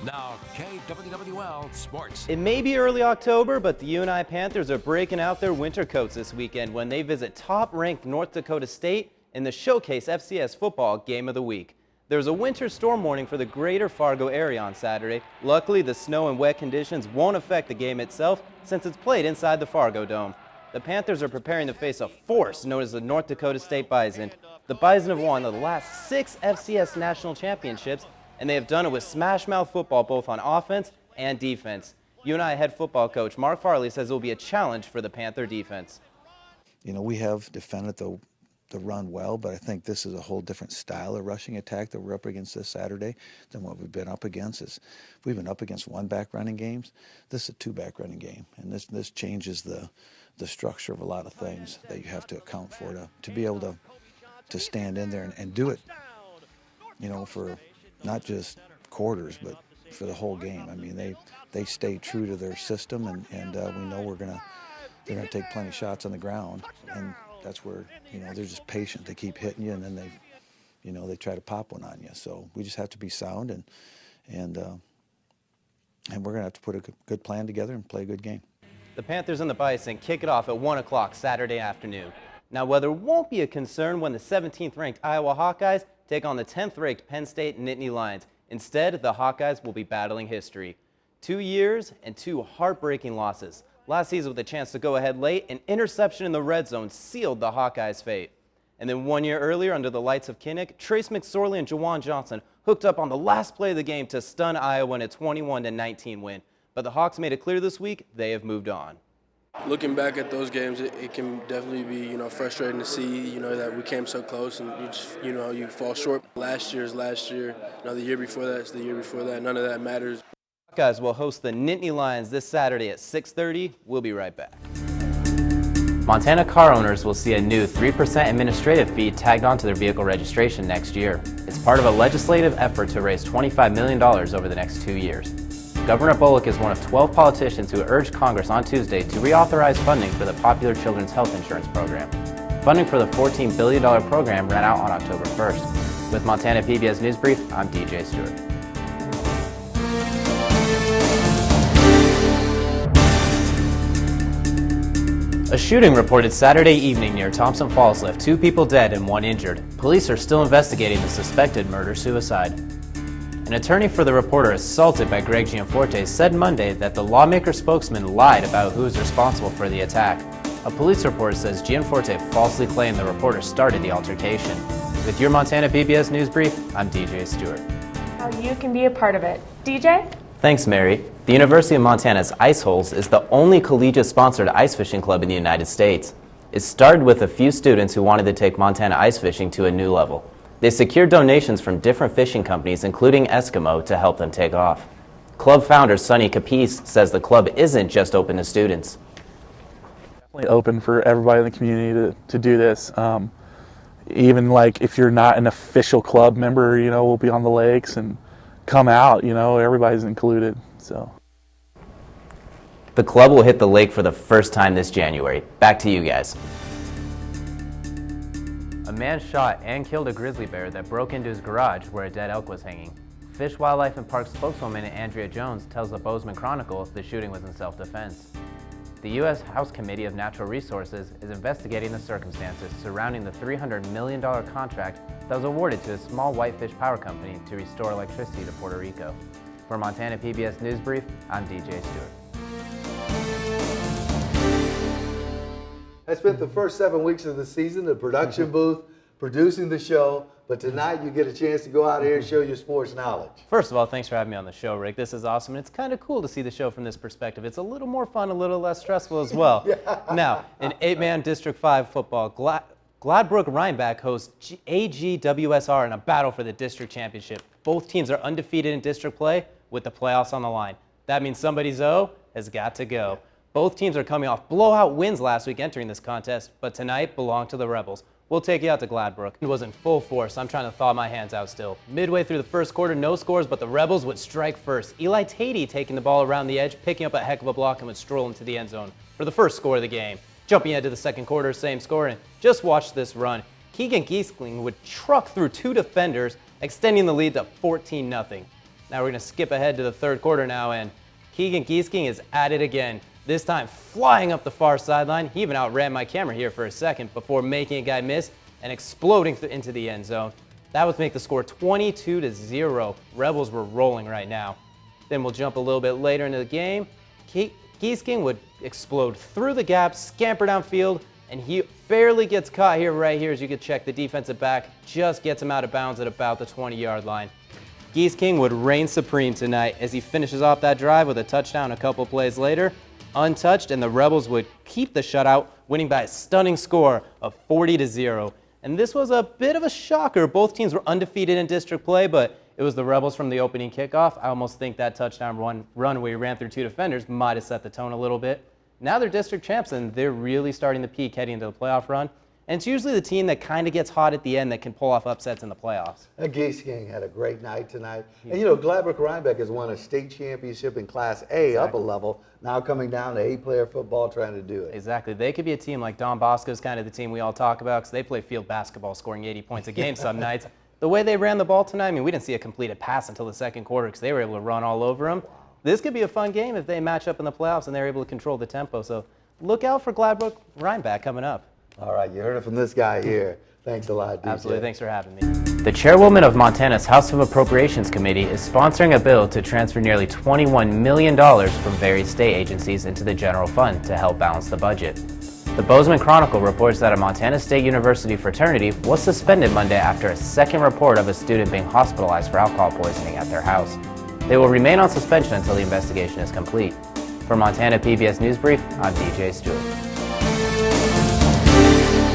Now, KWWL Sports. It may be early October, but the UNI Panthers are breaking out their winter coats this weekend when they visit top-ranked North Dakota State in the Showcase FCS Football Game of the Week. There's a winter storm warning for the greater Fargo area on Saturday. Luckily, the snow and wet conditions won't affect the game itself since it's played inside the Fargo Dome. The Panthers are preparing to face a force known as the North Dakota State Bison. The Bison have won the last 6 FCS national championships, and they have done it with smash-mouth football both on offense and defense. UNI head football coach Mark Farley says it will be a challenge for the Panther defense. You know, we have defended the run well, but I think this is a whole different style of rushing attack that we're up against this Saturday than what we've been up against. We've been up against one-back running games. This is a two-back running game, and this changes the structure of a lot of things that you have to account for to be able to stand in there and do it, you know, for not just quarters, but for the whole game. I mean, they stay true to their system, and we know they're gonna take plenty of shots on the ground, and that's where, you know, they're just patient. They keep hitting you, and then they try to pop one on you. So we just have to be sound, and we're gonna have to put a good plan together and play a good game. The Panthers and the Bison kick it off at 1 o'clock Saturday afternoon. Now, weather won't be a concern when the 17th-ranked Iowa Hawkeyes take on the 10th-ranked Penn State Nittany Lions. Instead, the Hawkeyes will be battling history. 2 years and 2 heartbreaking losses. Last season, with a chance to go ahead late, an interception in the red zone sealed the Hawkeyes' fate. And then 1 year earlier, under the lights of Kinnick, Trace McSorley and Jawan Johnson hooked up on the last play of the game to stun Iowa in a 21-19 win. But the Hawks made it clear this week they have moved on. Looking back at those games, it can definitely be, you know, frustrating to see, you know, that we came so close and you just, you know, you fall short. Last year is last year. You know, the year before that is the year before that. None of that matters. Hawkeyes will host the Nittany Lions this Saturday at 6:30. We'll be right back. Montana car owners will see a new 3% administrative fee tagged onto their vehicle registration next year. It's part of a legislative effort to raise $25 million over the next 2 years. Governor Bullock is one of 12 politicians who urged Congress on Tuesday to reauthorize funding for the popular children's health insurance program. Funding for the $14 billion program ran out on October 1st. With Montana PBS News Brief, I'm DJ Stewart. A shooting reported Saturday evening near Thompson Falls left 2 people dead and 1 injured. Police are still investigating the suspected murder-suicide. An attorney for the reporter assaulted by Greg Gianforte said Monday that the lawmaker spokesman lied about who is responsible for the attack. A police report says Gianforte falsely claimed the reporter started the altercation. With your Montana PBS News Brief, I'm DJ Stewart. How you can be a part of it. DJ? Thanks, Mary. The University of Montana's Ice Holes is the only collegiate-sponsored ice fishing club in the United States. It started with a few students who wanted to take Montana ice fishing to a new level. They secured donations from different fishing companies, including Eskimo, to help them take off. Club founder Sonny Capiz says the club isn't just open to students. Definitely open for everybody in the community to do this. Even like if you're not an official club member, you know, we'll be on the lakes and come out, you know, everybody's included. So the club will hit the lake for the first time this January. Back to you guys. A man shot and killed a grizzly bear that broke into his garage where a dead elk was hanging. Fish, Wildlife and Parks spokeswoman Andrea Jones tells the Bozeman Chronicle the shooting was in self-defense. The U.S. House Committee of Natural Resources is investigating the circumstances surrounding the $300 million contract that was awarded to a small whitefish power company to restore electricity to Puerto Rico. For Montana PBS News Brief, I'm DJ Stewart. I spent the first 7 weeks of the season in the production booth, producing the show, but tonight you get a chance to go out here and show your sports knowledge. First of all, thanks for having me on the show, Rick. This is awesome, and it's kind of cool to see the show from this perspective. It's a little more fun, a little less stressful as well. Yeah. Now, in 8-man District 5 football, Gladbrook Rhinebeck hosts AGWSR in a battle for the district championship. Both teams are undefeated in district play with the playoffs on the line. That means somebody's O has got to go. Both teams are coming off blowout wins last week entering this contest, but tonight belong to the Rebels. We'll take you out to Gladbrook. It was in full force. I'm trying to thaw my hands out still. Midway through the first quarter, no scores, but the Rebels would strike first. Eli Tatey taking the ball around the edge, picking up a heck of a block, and would stroll into the end zone for the first score of the game. Jumping into the second quarter, same score, and just watch this run. Keegan Giesling would truck through 2 defenders, extending the lead to 14-0. Now we're going to skip ahead to the third quarter now, and Keegan Giesking is at it again. This time flying up the far sideline. He even outran my camera here for a second before making a guy miss and exploding into the end zone. That would make the score 22-0. Rebels were rolling right now. Then we'll jump a little bit later into the game. Giesking would explode through the gap, scamper downfield, and he barely gets caught here, right here, as you can check. The defensive back just gets him out of bounds at about the 20-yard line. Giesking would reign supreme tonight as he finishes off that drive with a touchdown a couple plays later, untouched, and the Rebels would keep the shutout, winning by a stunning score of 40-0. And this was a bit of a shocker. Both teams were undefeated in district play, but it was the Rebels from the opening kickoff. I almost think that touchdown run where he ran through 2 defenders might have set the tone a little bit. Now they're district champs, and they're really starting to peak heading into the playoff run. And it's usually the team that kind of gets hot at the end that can pull off upsets in the playoffs. Giesking had a great night tonight. And, Gladbrook Rhinebeck has won a state championship in Class A up a level, now coming down to 8-player football trying to do it. Exactly. They could be a team like Don Bosco's kind of the team we all talk about because they play field basketball, scoring 80 points a game some nights. The way they ran the ball tonight, we didn't see a completed pass until the second quarter because they were able to run all over them. This could be a fun game if they match up in the playoffs and they're able to control the tempo. So look out for Gladbrook Rhinebeck coming up. All right, you heard it from this guy here. Thanks a lot, DJ. Absolutely, thanks for having me. The chairwoman of Montana's House of Appropriations Committee is sponsoring a bill to transfer nearly $21 million from various state agencies into the general fund to help balance the budget. The Bozeman Chronicle reports that a Montana State University fraternity was suspended Monday after a second report of a student being hospitalized for alcohol poisoning at their house. They will remain on suspension until the investigation is complete. For Montana PBS News Brief, I'm DJ Stewart.